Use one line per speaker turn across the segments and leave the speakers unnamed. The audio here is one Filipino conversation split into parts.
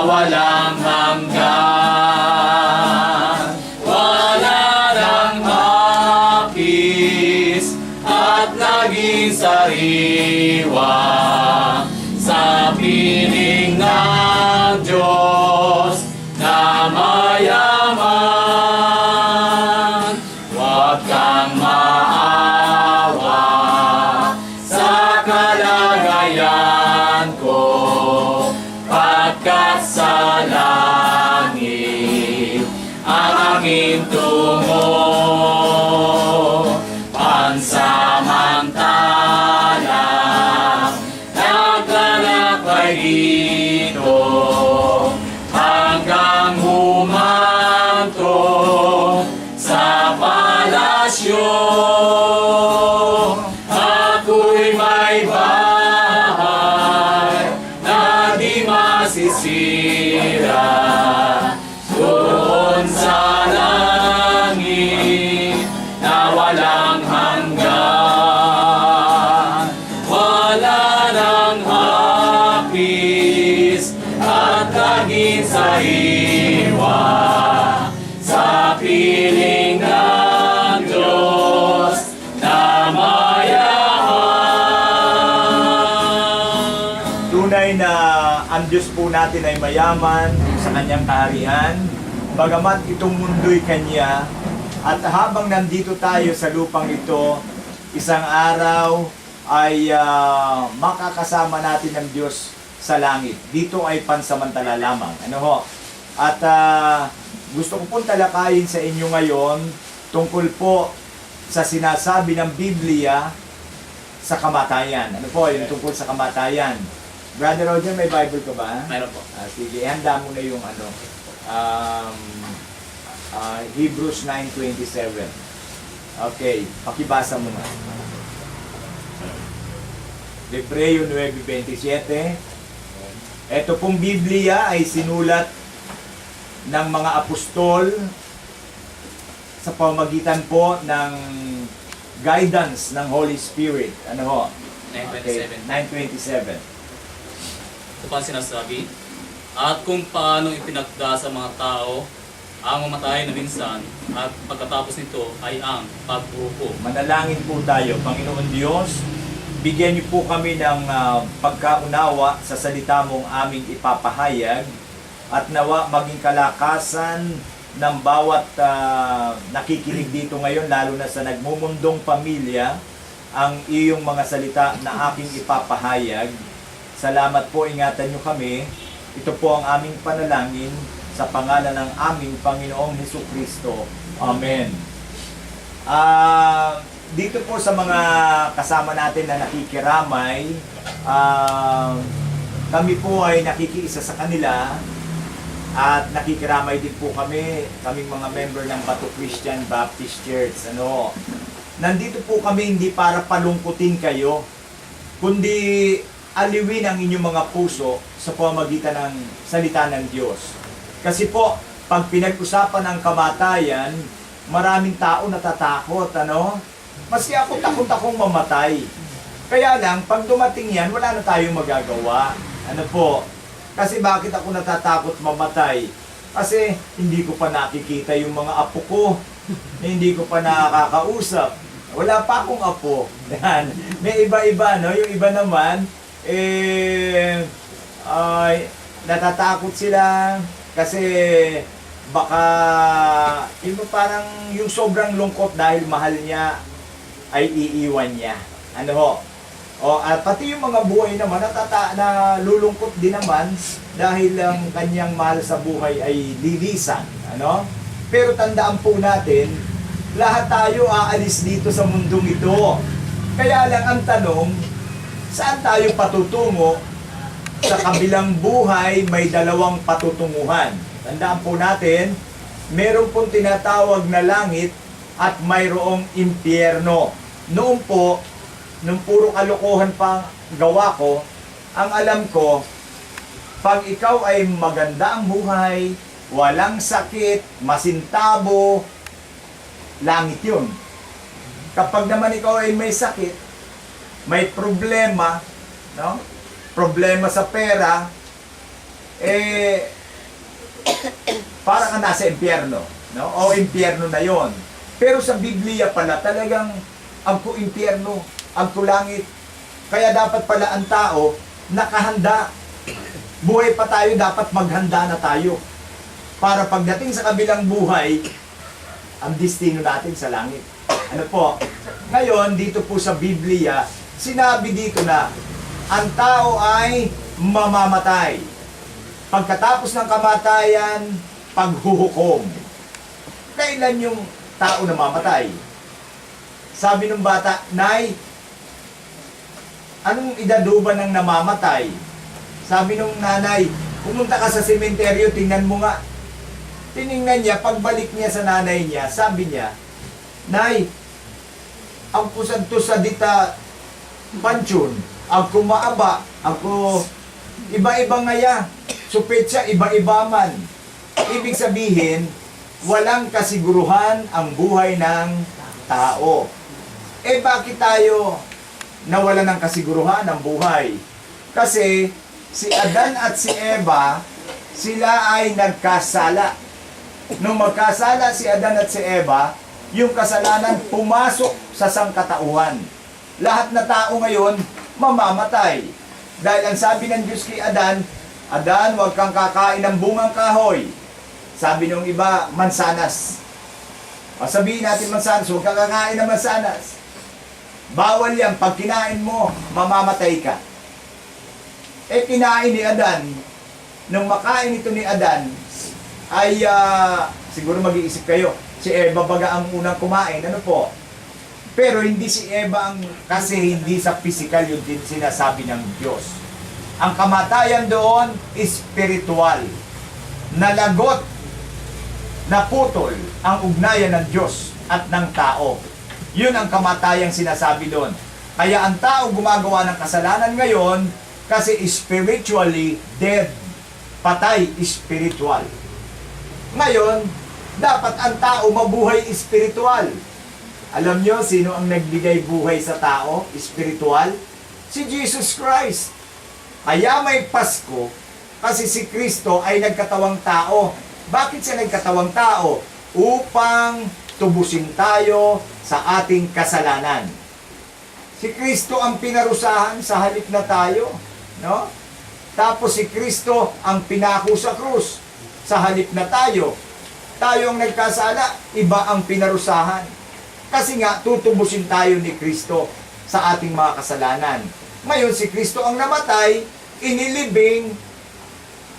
walang hanggan. Wala nang hapis at naging sariwa sa piling ng Diyos na mayaman. Huwag kang maawa sa kalagayan ko, pagkat sa langit ang aking tungo. Pansamantala naglalakbay dito hanggang humantong sa palasyo. Ako'y may bahay na di masisira doon sa langit na walang hanggan. Wala nang hapis at naging sariwa sa piling ng Diyos na mayaman.
Tunay na ang Diyos po natin ay mayaman sa kanyang kaharian, bagamat itong mundo'y kanya. At habang nandito tayo sa lupang ito, isang araw ay makakasama natin ng Diyos sa langit. Dito ay pansamantala lamang. Ano ho? At gusto ko pong talakayin sa inyo ngayon tungkol po sa sinasabi ng Biblia sa kamatayan. Ano po, yung tungkol sa kamatayan. Brother Roger, may Bible ka ba?
Mayroon po.
Sige, handa mo na yung Hebrews 9:27. Okay, pakibasa mo na. Hebreo 9:27. Ito pong Biblia ay sinulat ng mga apostol sa pamagitan po ng guidance ng Holy Spirit. Ano ho?
9:27.
9:27.
Ito pa ang sinasabi, at kung paano ipinagda sa mga tao ang mamatay na minsan at pagkatapos nito ay ang pagbuko.
Manalangin po tayo. Panginoon Diyos, bigyan niyo po kami ng pagkaunawa sa salita mong aming ipapahayag at nawa maging kalakasan ng bawat nakikinig dito ngayon, lalo na sa nagmumundong pamilya, ang iyong mga salita na aking ipapahayag. Salamat po, ingatan niyo kami. Ito po ang aming panalangin sa pangalan ng aming Panginoong Hesukristo. Amen. Dito po sa mga kasama natin na nakikiramay, kami po ay nakikiisa sa kanila at nakikiramay din po kaming mga member ng Bato Christian Baptist Church. Nandito po kami hindi para palungkutin kayo, kundi aliwin ang inyong mga puso sa pamamagitan ng salita ng Diyos. Kasi po, pag pinag-usapan ang kamatayan, maraming tao natatakot, Maski ako takot akong mamatay. Kaya lang, pag dumating yan, wala na tayong magagawa. Kasi bakit ako natatakot mamatay? Kasi hindi ko pa nakikita yung mga apo ko. Hindi ko pa nakakausap. Wala pa akong apo. Yan. May iba-iba, Yung iba naman, natatakot sila kasi baka parang yung sobrang lungkot dahil mahal niya ay iiwan niya. At pati yung mga buhay naman nalulungkot din naman dahil ang kanyang mahal sa buhay ay lilisan. Pero tandaan po natin, lahat tayo aalis dito sa mundong ito. Kaya lang ang tanong, saan tayo patutungo? Sa kabilang buhay, may dalawang patutunguhan. Tandaan po natin, meron pong tinatawag na langit at mayroong impyerno. Noon po, nung puro kalokohan pa gawa ko, ang alam ko, pag ikaw ay maganda ang buhay, walang sakit, masintabo, langit yun. Kapag naman ikaw ay may sakit, may problema, problema sa pera, para ka nasa impyerno, no? O impyerno na yon. Pero sa Biblia pala talagang agko impyerno, agko langit. Kaya dapat pala ang tao nakahanda. Buhay pa tayo, dapat maghanda na tayo. Para pagdating sa kabilang buhay, ang destino natin sa langit. Ano po? Ngayon, dito po sa Biblia, sinabi dito na ang tao ay mamamatay. Pagkatapos ng kamatayan, paghuhukom. Kailan yung tao namamatay? Sabi ng bata, Nay, anong idaduba ng namamatay? Sabi nung nanay, pumunta ka sa sementeryo, tingnan mo nga. Tiningnan niya, pagbalik niya sa nanay niya, sabi niya, Nay, ang kusad to sa dita pansyon, ako maaba, ako iba-iba ngaya, supit siya, iba-iba man. Ibig sabihin, walang kasiguruhan ang buhay ng tao. Eh bakit tayo nawala ng kasiguruhan ng buhay? Kasi si Adan at si Eva, sila ay nagkasala. Nung magkasala si Adan at si Eva, yung kasalanan pumasok sa sangkatauhan. Lahat na tao ngayon mamamatay. Dahil ang sabi ng Diyos kay Adan, Adan, huwag kang kakain ng bungang kahoy. Sabi nung iba, mansanas. O sabihin natin mansanas, huwag kang kakain ng mansanas. Bawal yan, pag kinain mo, mamamatay ka. Eh kinain ni Adan, nung makain ito ni Adan, ay siguro mag-iisip kayo, si Eva baga ang unang kumain, ano po? Pero hindi si Eva ang, kasi hindi sa physical yung din sinasabi ng Diyos. Ang kamatayan doon, spiritual. Nalagot, naputol ang ugnayan ng Diyos at ng tao. Yun ang kamatayang sinasabi doon. Kaya ang tao gumagawa ng kasalanan ngayon kasi spiritually dead. Patay spiritual. Ngayon, dapat ang tao mabuhay spiritual. Alam nyo, sino ang nagbigay buhay sa tao, spiritual? Si Jesus Christ. Kaya may Pasko, kasi si Kristo ay nagkatawang tao. Bakit siya nagkatawang tao? Upang tubusin tayo sa ating kasalanan. Si Kristo ang pinarusahan sa halip na tayo, no? Tapos si Kristo ang pinako sa krus sa halip na tayo. Tayo ang nagkasala, iba ang pinarusahan. Kasi nga, tutubusin tayo ni Kristo sa ating mga kasalanan. Ngayon, si Kristo ang namatay, inilibing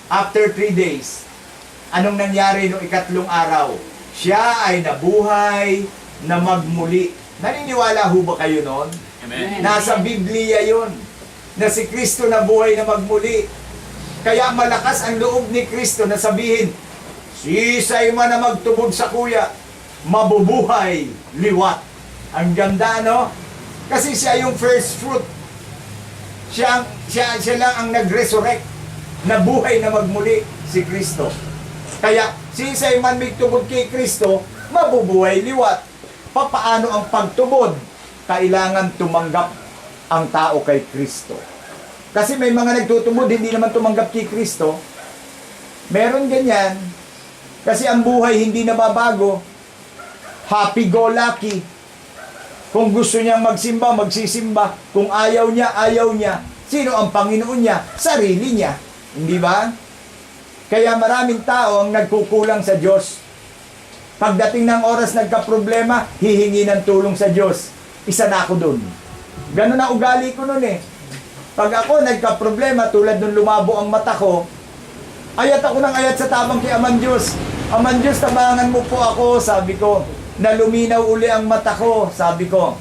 after 3 days. Anong nangyari noong ikatlong araw? Siya ay nabuhay na magmuli. Naniniwala ho ba kayo noon?
Amen.
Nasa Biblia yon na si Kristo nabuhay na magmuli. Kaya malakas ang loob ni Kristo na sabihin, sisay man na magtubog sa kuya, mabubuhay liwat. Ang ganda, no? Kasi siya yung first fruit. Siya lang ang nag-resurrect. Nabuhay na magmuli si Kristo. Kaya, sisay man magtubod kay Kristo, mabubuhay liwat. Papaano ang pagtubod? Kailangan tumanggap ang tao kay Kristo. Kasi may mga nagtutubod, hindi naman tumanggap kay Kristo. Meron ganyan. Kasi ang buhay hindi nababago. Happy-go-lucky. Kung gusto niyang magsimba, magsisimba. Kung ayaw niya, ayaw niya. Sino ang Panginoon niya? Sarili niya. Hindi ba? Kaya maraming tao ang nagkukulang sa Diyos. Pagdating ng oras nagka-problema, hihingi ng tulong sa Diyos. Isa na ako dun. Ganun na ugali ko nun eh. Pag ako nagka-problema, tulad nung lumabo ang mata ko, ayat ako ng ayat sa tabang kay Aman Diyos. Aman Diyos, tabangan mo po ako, sabi ko. Na luminaw uli ang mata ko, sabi ko.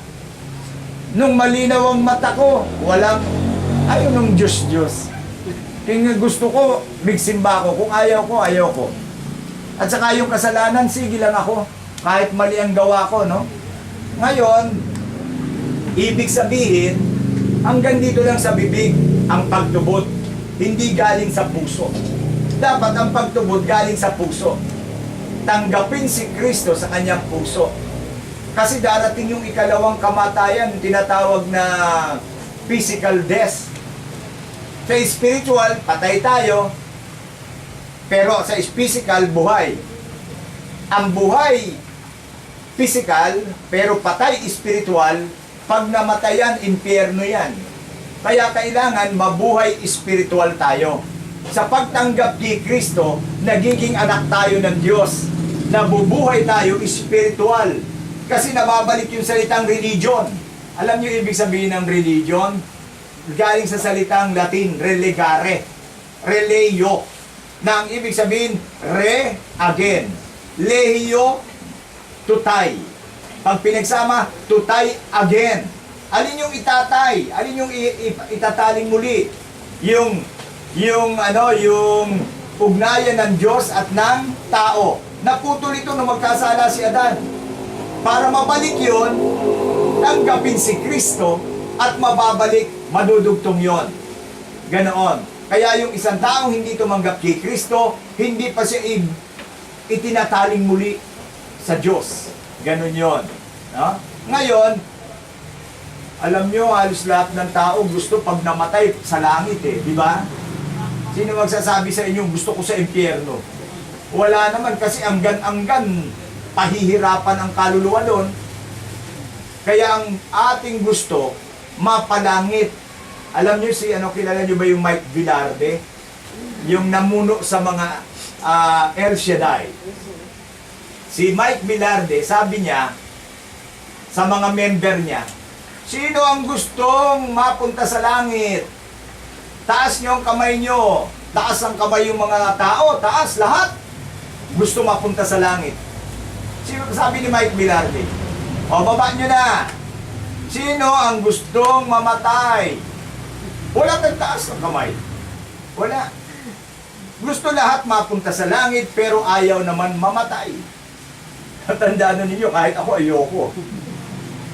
Nung malinaw ang mata ko, walang, ayaw nung Diyos. Kung gusto ko, bigsimba ko. Kung ayaw ko, ayaw ko. At saka yung kasalanan, sige lang ako. Kahit mali ang gawa ko, no? Ngayon, ibig sabihin, hanggang dito lang sa bibig, ang pagtubod. Hindi galing sa puso. Dapat ang pagtubod galing sa puso. Tanggapin si Kristo sa kanyang puso. Kasi darating yung ikalawang kamatayan, tinatawag na physical death. Sa spiritual, patay tayo. Pero sa physical, buhay. Ang buhay, physical, pero patay spiritual, pag namatayan, impyerno yan. Kaya kailangan mabuhay spiritual tayo. Sa pagtanggap ni Kristo, nagiging anak tayo ng Diyos. Nabubuhay tayo spiritual. Kasi nababalik yung salitang religion. Alam niyo ibig sabihin ng religion? Galing sa salitang Latin, relegare. Releo. Na ang ibig sabihin, re, again. Lehio, tutay. Pag pinagsama, tutay, again. Alin yung itatay? Alin yung itataling muli? Yung ugnayan ng Diyos at ng tao. Naputol ito nung magkasala si Adan. Para mabalik yon, tanggapin si Kristo at mababalik, madudugtong yon. Ganoon. Kaya yung isang taong hindi tumanggap kay Kristo, hindi pa siya itinataling muli sa Diyos. Ganon yon. No? Ngayon, alam nyo, halos lahat ng tao gusto pag namatay sa langit di ba? Sino magsasabi sa inyo, gusto ko sa impyerno? Wala naman kasi anggan-anggan, pahihirapan ang kaluluwa doon. Kaya ang ating gusto, mapalangit. Alam nyo kilala nyo ba yung Mike Villarde? Yung namuno sa mga El Shaddai. Si Mike Villarde, sabi niya, sa mga member niya, sino ang gustong mapunta sa langit? Taas niyo ang kamay niyo. Taas ang kamay yung mga tao. Taas lahat. Gusto mapunta sa langit. Sabi ni Mike Villarde, baba niyo na. Sino ang gustong mamatay? Wala kang taas ng kamay. Wala. Gusto lahat mapunta sa langit, pero ayaw naman mamatay. Tandaan ninyo, kahit ako, ayoko.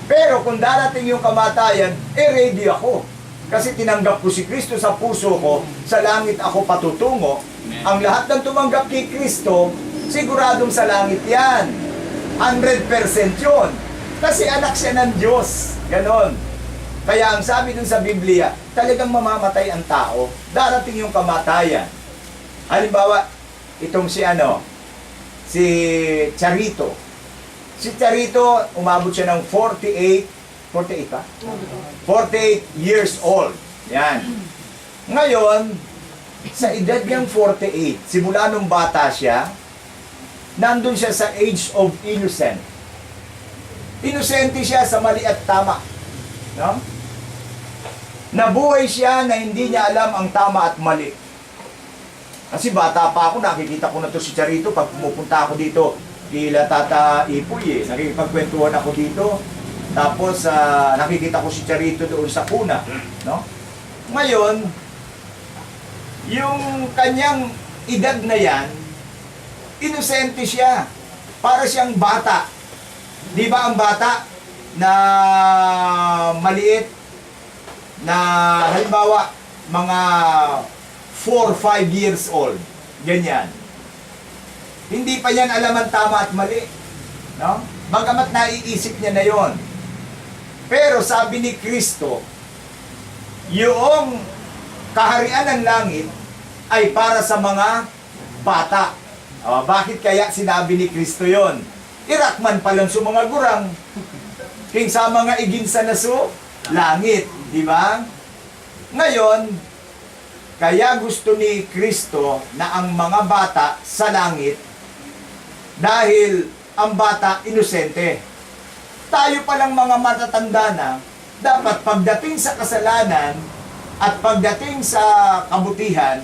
Pero kung darating yung kamatayan, ready ako. Kasi tinanggap ko si Kristo sa puso ko, sa langit ako patutungo. Ang lahat ng tumanggap kay Kristo, siguradong sa langit yan. 100% yun. Kasi anak siya ng Diyos. Ganon. Kaya ang sabi dun sa Biblia, talagang mamamatay ang tao, darating yung kamatayan. Halimbawa, itong si Charito. Si Charito, umabot siya ng 48 pa? 48 years old. Yan. Ngayon, sa edad niyang 48, simula nung bata siya, nandun siya sa age of innocent. Inosente siya sa mali at tama. No? Nabuhay siya na hindi niya alam ang tama at mali. Kasi bata pa ako, nakikita ko na to si Charito pag pumupunta ako dito kila Tata Ipoy nakikipagkwentuhan ako dito. Tapos nakikita ko si Charito doon sa kuna, no? Ngayon, yung kanyang edad na yan, inosente siya. Para siyang bata. Di ba ang bata na maliit na halimbawa mga 4-5 years old, ganyan. Hindi pa yan alam ang tama at mali, no? Bagamat naiisip niya na yon. Pero sabi ni Kristo, yung kaharian ng langit ay para sa mga bata. Bakit kaya sinabi ni Kristo yon? Irakman pa lang sa mga gurang, king sa mga iginsa na langit, di ba? Ngayon, kaya gusto ni Kristo na ang mga bata sa langit dahil ang bata inosente. Tayo palang mga matatanda na, dapat pagdating sa kasalanan at pagdating sa kabutihan,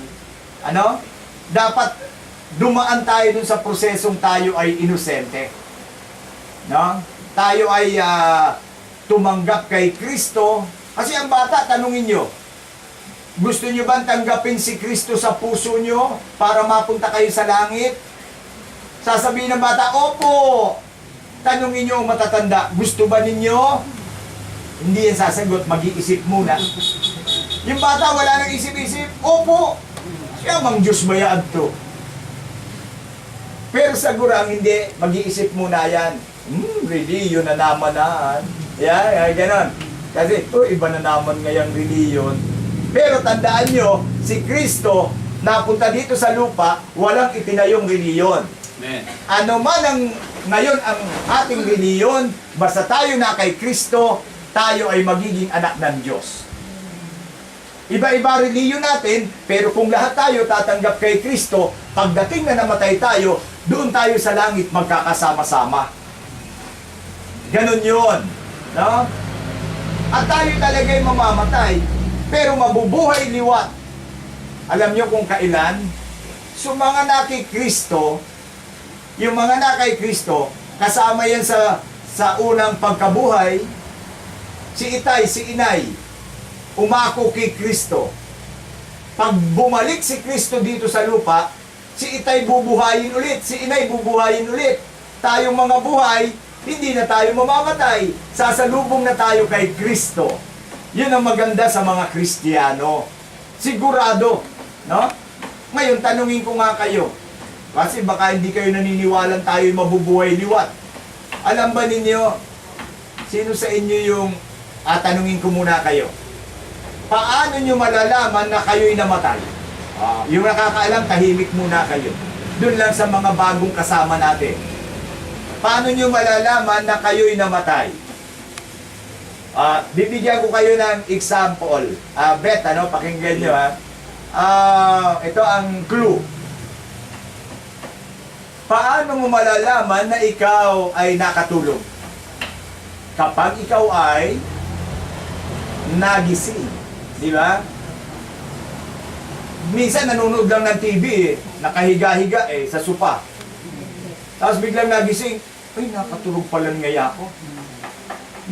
dapat dumaan tayo dun sa prosesong tayo ay inosente. No? Tayo ay tumanggap kay Kristo. Kasi ang bata, tanungin nyo, gusto nyo ba tanggapin si Kristo sa puso nyo para mapunta kayo sa langit? Sasabihin ng bata, opo. Tanungin nyo ang matatanda, gusto ba ninyo? Hindi yan sasagot, mag-iisip muna. Yung bata, wala nang isip-isip, opo. Siya mang Diyos bayad to. Pero sa gurang, hindi, mag-iisip muna yan. Reliyon na naman na. Yan, ganon. Kasi, iba na naman ngayang reliyon. Pero tandaan nyo, si Kristo, napunta dito sa lupa, walang itinayong reliyon.
Amen.
Ano man ang ngayon ang ating reliyon, basta tayo na kay Kristo, tayo ay magiging anak ng Diyos. Iba-iba reliyon natin, pero kung lahat tayo tatanggap kay Kristo, pagdating na namatay tayo, doon tayo sa langit magkakasama-sama. Ganon yun. No? At tayo talaga'y mamamatay, pero mabubuhay liwat. Alam nyo kung kailan? So mga na kay Kristo, yung mga na kay Kristo, kasama yan sa unang pagkabuhay, si itay, si inay, umako kay Kristo. Pag bumalik si Kristo dito sa lupa, si itay bubuhayin ulit, si inay bubuhayin ulit. Tayong mga buhay, hindi na tayo mamamatay. Sasalubong na tayo kay Kristo. Yun ang maganda sa mga Kristiyano. Sigurado, no? Ngayon, tanungin ko nga kayo, kasi baka hindi kayo naniniwalang tayo mabubuhay liwat. Alam ba ninyo, sino sa inyo yung, tanungin ko muna kayo, paano nyo malalaman na kayo'y namatay? Yung nakakaalam, tahimik muna kayo. Doon lang sa mga bagong kasama natin. Paano nyo malalaman na kayo'y namatay? Bibigyan ko kayo ng example. Beth, pakinggan nyo ha. Ito ang clue. Paano mo malalaman na ikaw ay nakatulog? Kapag ikaw ay nagising. Di ba? Minsan nanonood lang ng TV nakahiga-higa sa sopa. Tapos biglang nagising, ay nakatulog pala ngaya ako.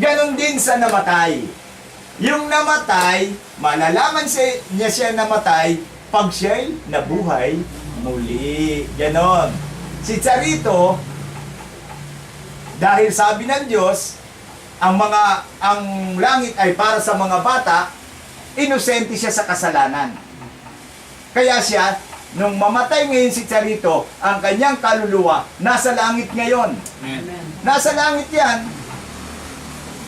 Ganon din sa namatay. Yung namatay, malalaman niya siya namatay pag siya'y nabuhay muli. Ganon. Si Charito, dahil sabi ng Diyos, ang langit ay para sa mga bata, inosente siya sa kasalanan. Kaya siya, nung mamatay ngayon si Charito, ang kanyang kaluluwa, nasa langit ngayon.
Amen.
Nasa langit yan.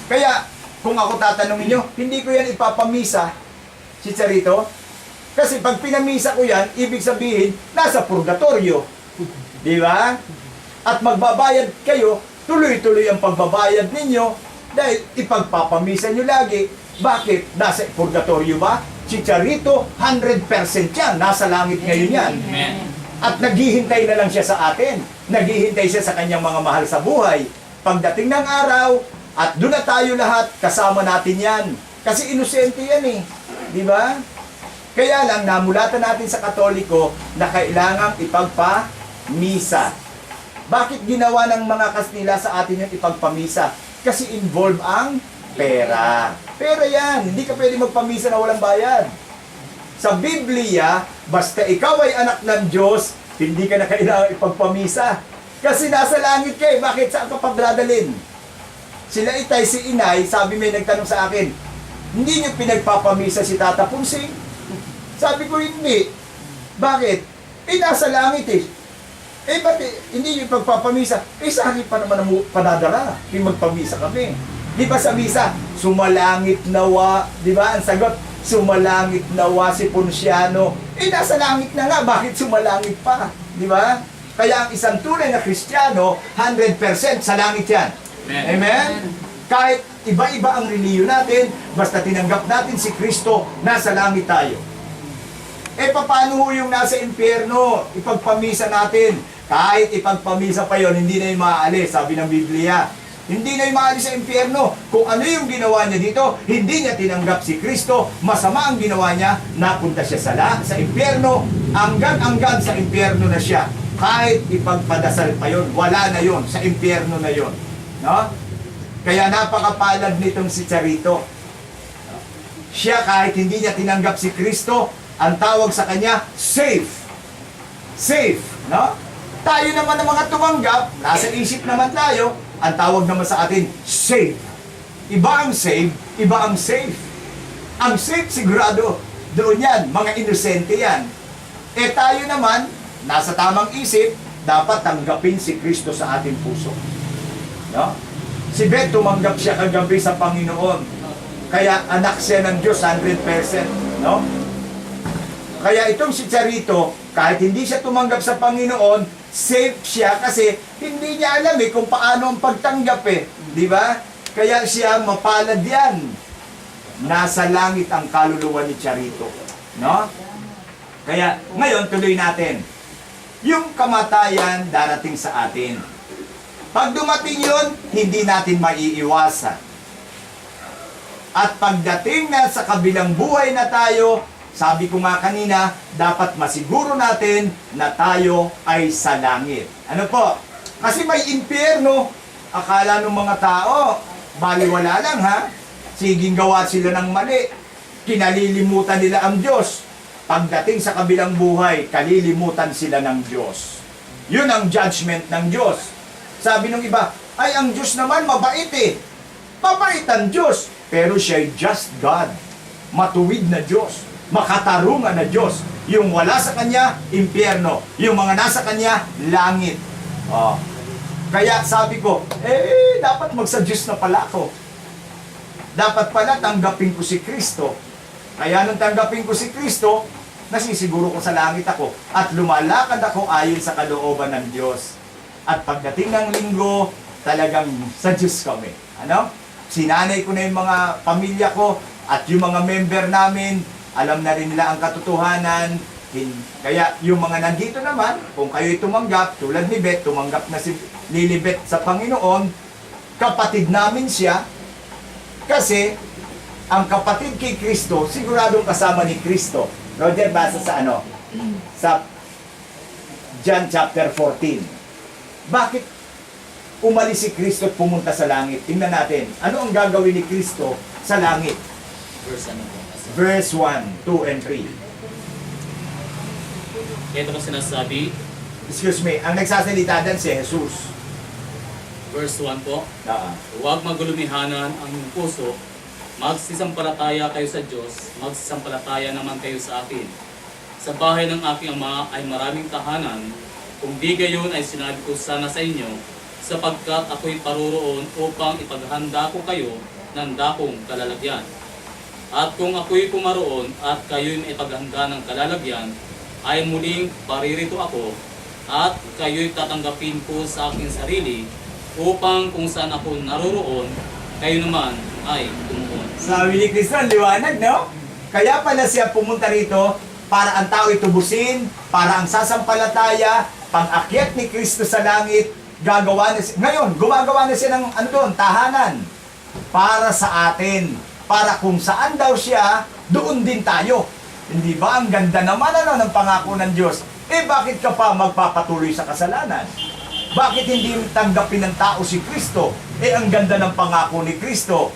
Kaya, kung ako tatanungin nyo, hindi ko yan ipapamisa, si Charito. Kasi pag pinamisa ko yan, ibig sabihin, nasa purgatorio. Di ba? At magbabayad kayo, tuloy-tuloy ang pagbabayad ninyo, dahil ipagpapamisa nyo lagi. Bakit? Nasa purgatorio ba? Si Charito, 100% yan. Nasa langit ngayon yan.
Amen.
At naghihintay na lang siya sa atin. Naghihintay siya sa kanyang mga mahal sa buhay. Pagdating ng araw, at doon na tayo lahat, kasama natin yan. Kasi inosente yan eh. Di ba? Kaya lang, namulatan natin sa Katoliko na kailangang ipagpamisa. Bakit ginawa ng mga Kastila sa atin yung ipagpamisa? Kasi involve ang pera. Pera yan. Hindi ka pwede magpamisa na walang bayad. Sa Biblia, basta ikaw ay anak ng Diyos, hindi ka na kailangan ipagpamisa. Kasi nasa langit ka eh. Bakit? Saan ka pagdadalin? Sila itay, si inay, sabi may nagtanong sa akin, hindi niyo pinagpapamisa si Tata Punsing? Sabi ko, hindi. Bakit? Nasa langit eh. Ba't hindi yung pagpapamisa? Sa akin pa naman ang panadala. Magpamisa kami. Di ba sa misa? Sumalangit nawa. Di ba? Ang sagot, sumalangit nawa si Ponciano. Nasa langit na nga. Bakit sumalangit pa? Di ba? Kaya ang isang tunay na Kristiyano, 100% sa langit yan.
Amen.
Amen? Kahit iba-iba ang reliyon natin, basta tinanggap natin si Kristo, nasa langit tayo. Paano yung nasa impyerno? Ipagpamisa natin. Kahit ipagpamisa pa yon, hindi na yung maaalis, sabi ng Biblia. Hindi na yung maalis sa impyerno. Kung ano yung ginawa niya dito, hindi niya tinanggap si Kristo, masama ang ginawa niya, napunta siya sa impyerno, hanggang sa impyerno na siya. Kahit ipagpadasal pa yon, wala na yon, sa impyerno na yon. No? Kaya napakapalad nitong si Charito. Siya kahit hindi niya tinanggap si Kristo, ang tawag sa kanya, safe. Safe, no? Tayo naman ng mga tumanggap, nasa isip naman tayo, ang tawag naman sa atin, safe. Iba ang save, iba ang safe. Ang safe, sigurado, doon yan, mga inosente yan. Tayo naman, nasa tamang isip, dapat tanggapin si Kristo sa ating puso. No? Si Beth, tumanggap siya kagabi sa Panginoon. Kaya anak siya ng Diyos, 100%. No? Kaya itong si Charito, kahit hindi siya tumanggap sa Panginoon, safe siya kasi hindi niya alam kung paano ang pagtanggap Di ba? Kaya siya mapalad yan. Nasa langit ang kaluluwa ni Charito. No? Kaya ngayon tuloy natin. Yung kamatayan darating sa atin. Pag dumating yun, hindi natin maiiwasan. At pagdating na sa kabilang buhay na tayo, sabi ko nga kanina, dapat masiguro natin na tayo ay sa langit. Ano po? Kasi may impyerno. Akala ng mga tao, baliwala lang ha. Siging gawa sila ng mali. Kinalilimutan nila ang Diyos. Pagdating sa kabilang buhay, kalilimutan sila ng Diyos. Yun ang judgment ng Diyos. Sabi ng iba, ay ang Diyos naman mabait Mabait ang Diyos. Pero siya'y just God. Matuwid na Diyos. Makatarungan na Diyos. Yung wala sa Kanya, impyerno. Yung mga nasa Kanya, langit. Kaya sabi ko, dapat magsa-Diyos na pala ako. Dapat pala tanggapin ko si Kristo. Kaya nung tanggapin ko si Kristo, nasisiguro ko sa langit ako. At lumalakad ako ayon sa kalooban ng Diyos. At pagdating ng linggo, talagang sa Diyos kami. Ano? Sinanay ko na yung mga pamilya ko at yung mga member namin, alam na rin nila ang katotohanan. Kaya yung mga nandito naman, kung kayo'y tumanggap, tulad ni Beth, tumanggap na si Lilibet sa Panginoon, kapatid namin siya, kasi ang kapatid kay Kristo, siguradong kasama ni Kristo. Roger, basa sa ano? Sa John chapter 14. Bakit umalis si Kristo at pumunta sa langit? Tingnan natin, ano ang gagawin ni Kristo sa langit? Verse 1, 2, and 3.
Ito po sinasabi,
Excuse me, ang nagsasalita dyan si Jesus.
verse 1 po, huwag magulumihanan ang iyong puso, magsisampalataya kayo sa Diyos, magsisampalataya naman kayo sa akin. Sa bahay ng aking ama ay maraming tahanan, kung di gayon ay sinabi ko sana sa inyo, sapagkat ako'y paroroon upang ipaghanda ko kayo ng dakong kalalagyan. At kung ako'y pumaroon at kayo'y ipaghanda ng kalalagyan, ay muling paririto ako, at kayo'y tatanggapin ko sa aking sarili, upang kung saan ako naroroon, kayo naman ay tumuon.
Sabi ni Kristo, liwanag, no? Kaya pala siya pumunta rito para ang tao itubusin, para ang sasampalataya, pang-akyat ni Kristo sa langit, gagawa na siya. Ngayon, gumagawa na siya ng tahanan para sa atin. Para kung saan daw siya, doon din tayo. Hindi ba? Ang ganda naman ng pangako ng Diyos. Bakit ka pa magpapatuloy sa kasalanan? Bakit hindi tanggapin ng tao si Kristo? Ang ganda ng pangako ni Kristo.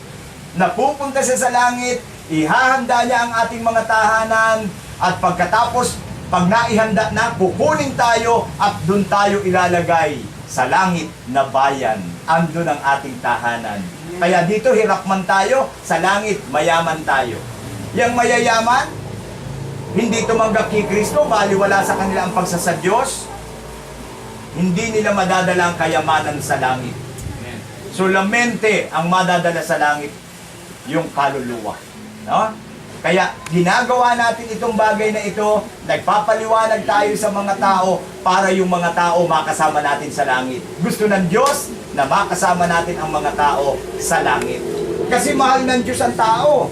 Napupunta siya sa langit, ihahanda niya ang ating mga tahanan, at pagkatapos, pag naihanda na, kukunin tayo at doon tayo ilalagay sa langit na bayan. Andun ang ating tahanan. Kaya dito hirap man tayo, sa langit mayaman tayo. Yang mayayaman, hindi tumanggap kay Kristo, baliwala sa kanila ang pagsasadyos, hindi nila madadala ang kayamanan sa langit. Solamente ang madadala sa langit, yung kaluluwa. No? Kaya ginagawa natin itong bagay na ito, nagpapaliwanag tayo sa mga tao para yung mga tao makasama natin sa langit. Gusto ng Diyos na makasama natin ang mga tao sa langit. Kasi mahal ng Diyos ang tao.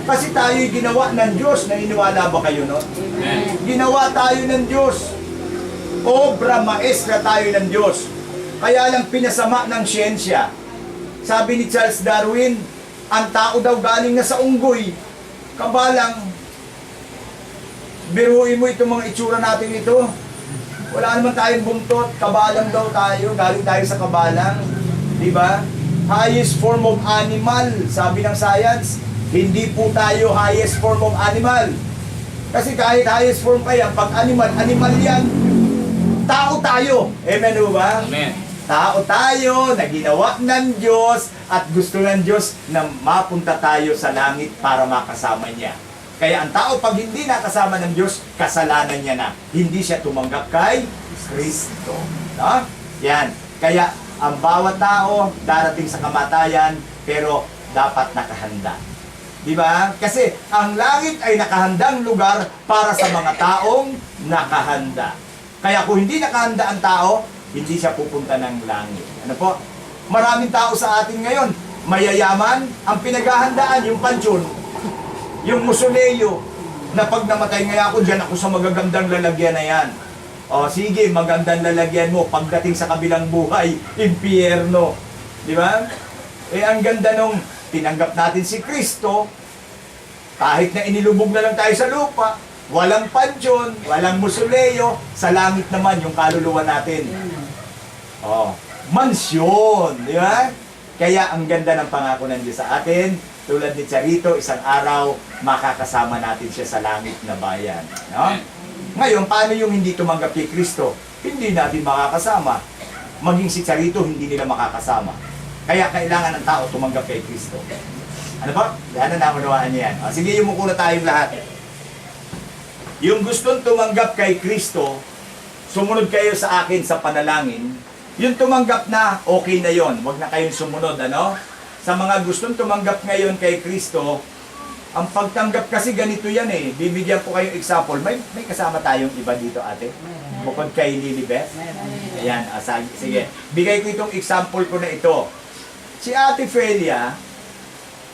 Kasi tayo'y ginawa ng Diyos. Naniniwala ba kayo, no? Ginawa tayo ng Diyos. Obra maestra tayo ng Diyos. Kaya lang pinasama ng siyensya. Sabi ni Charles Darwin, ang tao daw galing na sa unggoy. Kabalang, biruin mo itong mga itsura natin ito. Wala naman tayong buntot, kabalang daw tayo, galing tayo sa kabalang. Diba? Highest form of animal, sabi ng science, hindi po tayo highest form of animal. Kasi kahit highest form pa yan, pag animal, animal yan. Tao tayo. Amen ba?
Amen.
Tao tayo na ginawa ng Diyos at gusto ng Diyos na mapunta tayo sa langit para makasama niya. Kaya ang tao pag hindi nakasama ng Diyos, kasalanan niya na. Hindi siya tumanggap kay Kristo. No? Yan. Kaya ang bawat tao darating sa kamatayan pero dapat nakahanda. Di ba? Kasi ang langit ay nakahandang lugar para sa mga taong nakahanda. Kaya kung hindi nakahanda ang tao, hindi siya pupunta ng langit. Ano po? Maraming tao sa atin ngayon, mayayaman, ang pinaghahandaan, yung pansyon, yung musoleo, na pag namatay nga ako, dyan ako sa magagandang lalagyan na yan. O sige, magandang lalagyan mo, pagdating sa kabilang buhay, impyerno. Di ba? Eh, ang ganda nung tinanggap natin si Kristo, kahit na inilubog na lang tayo sa lupa, walang pansyon, walang musoleo, sa langit naman yung kaluluwa natin. Oh, mansyon, di ba? Kaya ang ganda ng pangako ng Diyos sa atin, tulad ni Charito, isang araw makakasama natin siya sa langit na bayan. No? Ngayon, paano yung hindi tumanggap kay Kristo? Hindi natin makakasama. Maging si Charito, hindi nila makakasama. Kaya kailangan ng tao tumanggap kay Kristo. Ano ba? Yan na naunawaan niya yan. O, sige, yumuko na tayong lahat. Yung gustong tumanggap kay Kristo, sumunod kayo sa akin sa panalangin. Yung tumanggap na, okay na yon. Huwag na kayong sumunod, ano? Sa mga gustong tumanggap ngayon kay Kristo, ang pagtanggap kasi ganito yan eh. Bibigyan po kayong example. May kasama tayong iba dito, ate? Bukod kay Lilibeth? Ayan, sige. Bigay ko itong example ko na ito. Si Ate Felia,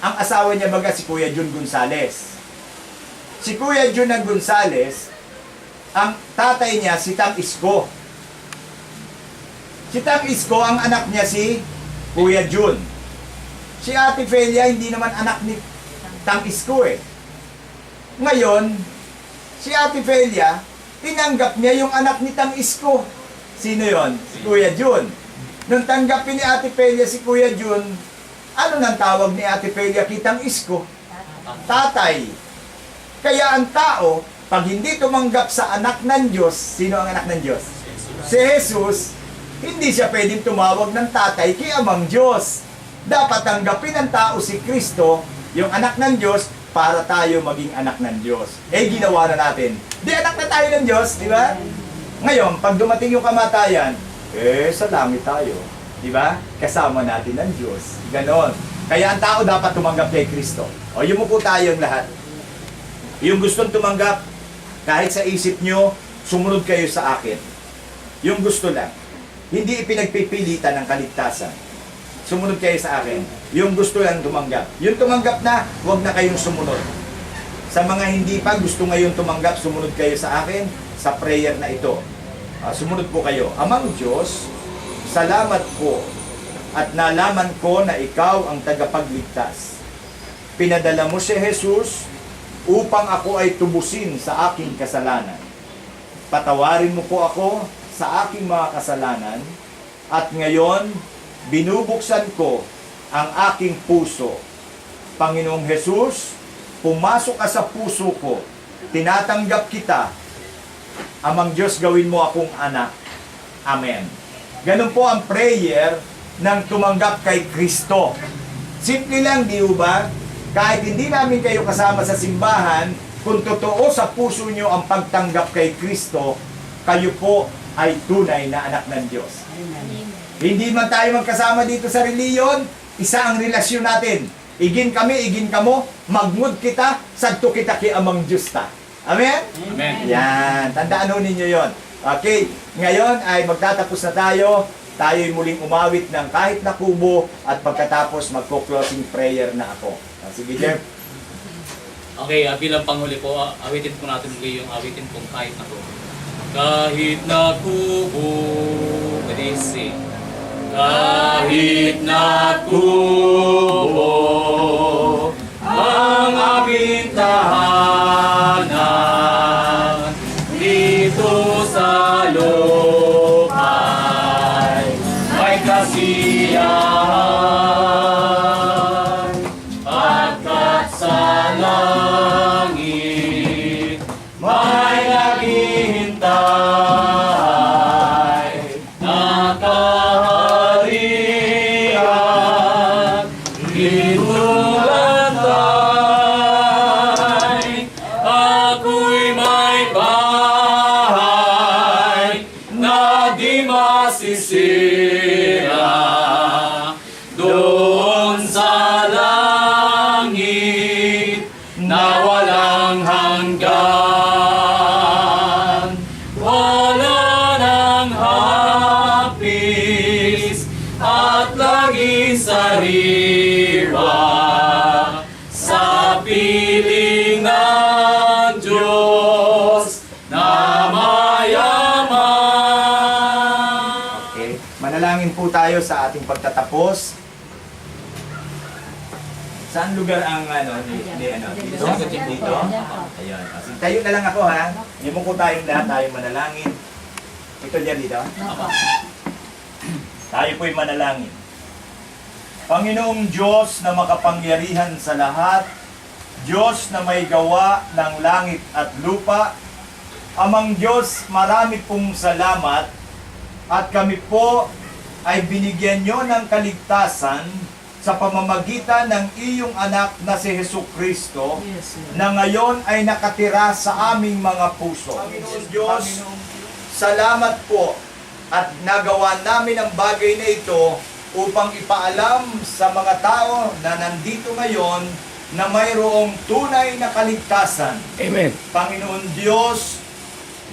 ang asawa niya baga si Kuya Jun Gonzales. Si Kuya Jun ng Gonzales, ang tatay niya si Tang Isko. Si Tang Isko, ang anak niya si Kuya Jun. Si Ate Felia, hindi naman anak ni Tang Isko eh. Ngayon, si Ate Felia, tinanggap niya yung anak ni Tang Isko. Sino yon? Si Kuya Jun. Nung tanggapin ni Ate Felia si Kuya Jun, ano nang tawag ni Ate Felia kay Tang Isko? Tatay. Kaya ang tao, pag hindi tumanggap sa anak ng Diyos, sino ang anak ng Diyos? Si Jesus, hindi siya pwedeng tumawag ng tatay kay Amang Diyos. Dapat tanggapin ng tao si Kristo, yung anak ng Diyos, para tayo maging anak ng Diyos. Eh, ginawa na natin. Di anak na tayo ng Diyos, di ba? Ngayon, pag dumating yung kamatayan, sa langit tayo. Di ba? Kasama natin ng Diyos. Ganon. Kaya ang tao dapat tumanggap kay Kristo. O, yumuko tayong lahat. Yung gustong tumanggap, kahit sa isip nyo, sumunod kayo sa akin. Yung gusto lang. Hindi ipinagpipilitan ng kaligtasan. Sumunod kayo sa akin. Yung gusto lang tumanggap. Yung tumanggap na, huwag na kayong sumunod. Sa mga hindi pa gusto ngayon tumanggap, sumunod kayo sa akin sa prayer na ito. Sumunod po kayo. Amang Diyos, salamat po at nalaman ko na ikaw ang tagapagligtas. Pinadala mo si Jesus upang ako ay tubusin sa aking kasalanan. Patawarin mo po ako sa aking mga kasalanan at ngayon, binubuksan ko ang aking puso. Panginoong Jesus, pumasok ka sa puso ko. Tinatanggap kita. Amang Diyos, gawin mo akong anak. Amen. Ganun po ang prayer ng tumanggap kay Kristo. Simple lang, di ba? Kahit hindi namin kayo kasama sa simbahan, kung totoo sa puso nyo ang pagtanggap kay Kristo, kayo po ay tunay na anak ng Diyos.
Amen.
Hindi man tayo magkasama dito sa reliyon, isa ang relasyon natin. Igin kami, igin kamo, magmud kita, sadto kita ki Amang Diyos ta. Amen?
Amen.
Yan, tandaan ho ninyo yon. Okay, ngayon ay magtatapos na tayo. Tayo'y muling umawit ng kahit na kubo at pagkatapos magko-closing prayer na ako. Sige, Jeff.
Okay, bilang panghuli po, awitin po natin muli yung awitin pong kahit na kubo. Kahit na kubo, kadisi. Kahit na kubo, ang aming tahanan, dito sa lupa't may kasiyahan. Pagkat sa langit may naghihintay na kaharian, inulantay. Ako'y may bahay na di masisira, doon sa langit.
Manalangin po tayo sa ating pagtatapos. Saan lugar ang dito? Dito? Ayun. Tayo na lang ako ha. Hindi mo ko tayong lahat, tayo manalangin. Ito dyan dito. Tayo po'y manalangin. Panginoong Diyos na makapangyarihan sa lahat, Diyos na may gawa ng langit at lupa, Amang Diyos, marami pong salamat at kami po ay binigyan nyo ng kaligtasan sa pamamagitan ng iyong anak na si Jesucristo na ngayon ay nakatira sa aming mga puso. Panginoon Diyos, salamat po at nagawa namin ang bagay na ito upang ipaalam sa mga tao na nandito ngayon na mayroong tunay na kaligtasan.
Amen.
Panginoon Diyos,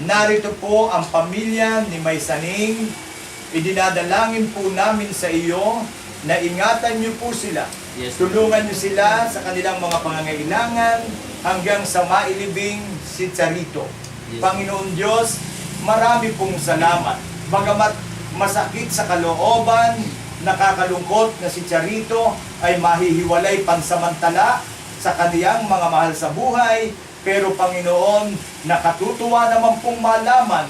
narito po ang pamilya ni May Saning. Idinadalangin po namin sa iyo na ingatan niyo po sila.
Yes.
Tulungan niyo sila sa kanilang mga pangangailangan hanggang sa mailibing si Charito.
Yes.
Panginoon Diyos, marami pong salamat. Bagamat masakit sa kalooban, nakakalungkot na si Charito ay mahihiwalay pansamantala sa kaniyang mga mahal sa buhay, pero Panginoon, nakatutuwa naman pong malaman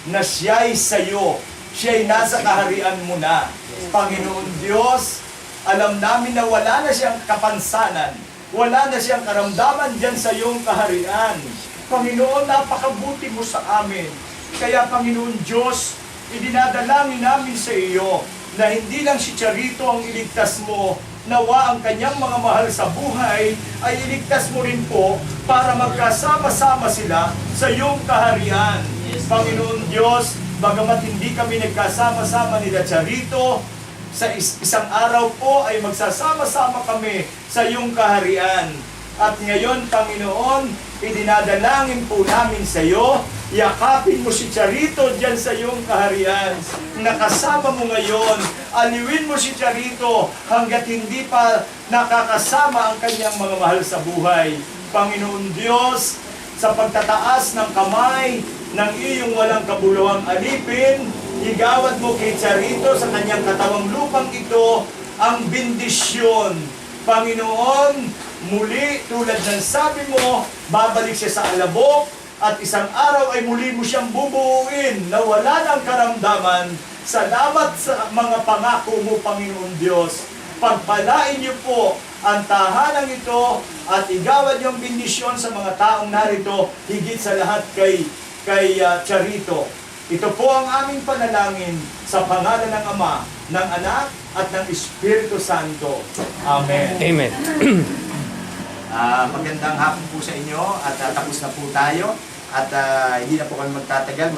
na siya'y sa iyo, siya'y nasa kaharian mo na. Panginoon Diyos, alam namin na wala na siyang kapansanan, wala na siyang karamdaman dyan sa iyong kaharian. Panginoon, napakabuti mo sa amin. Kaya Panginoon Diyos, idinadalangin namin sa iyo na hindi lang si Charito ang iligtas mo, nawa ang kanyang mga mahal sa buhay ay iligtas mo rin po para magkasama-sama sila sa iyong kaharian.
Yes.
Panginoon Diyos, bagamat hindi kami nagkasama-sama nila Charito, sa isang araw po ay magsasama-sama kami sa iyong kaharian. At ngayon, Panginoon, idinadalangin po namin sa iyo, yakapin mo si Charito dyan sa iyong kaharian. Nakasama mo ngayon, aliwin mo si Charito hanggat hindi pa nakakasama ang kanyang mga mahal sa buhay. Panginoon Diyos, sa pagtataas ng kamay ng iyong walang kabuluhang alipin, igawad mo kay Charito sa kanyang katawang lupang ito ang bendisyon. Panginoon, muli tulad ng sabi mo, babalik siya sa alabok at isang araw ay muli mo siyang bubuuin na wala ng karamdaman. Salamat sa mga pangako mo, Panginoon Diyos. Pagpalain niyo po ang tahanang ito at igawad yung bendisyon sa mga taong narito, higit sa lahat kay Charito. Ito po ang aming panalangin sa pangalan ng Ama, ng Anak, at ng Espiritu Santo. Amen.
Amen.
Magandang hapon po sa inyo at tapos na po tayo at hindi na po kami magtatagal.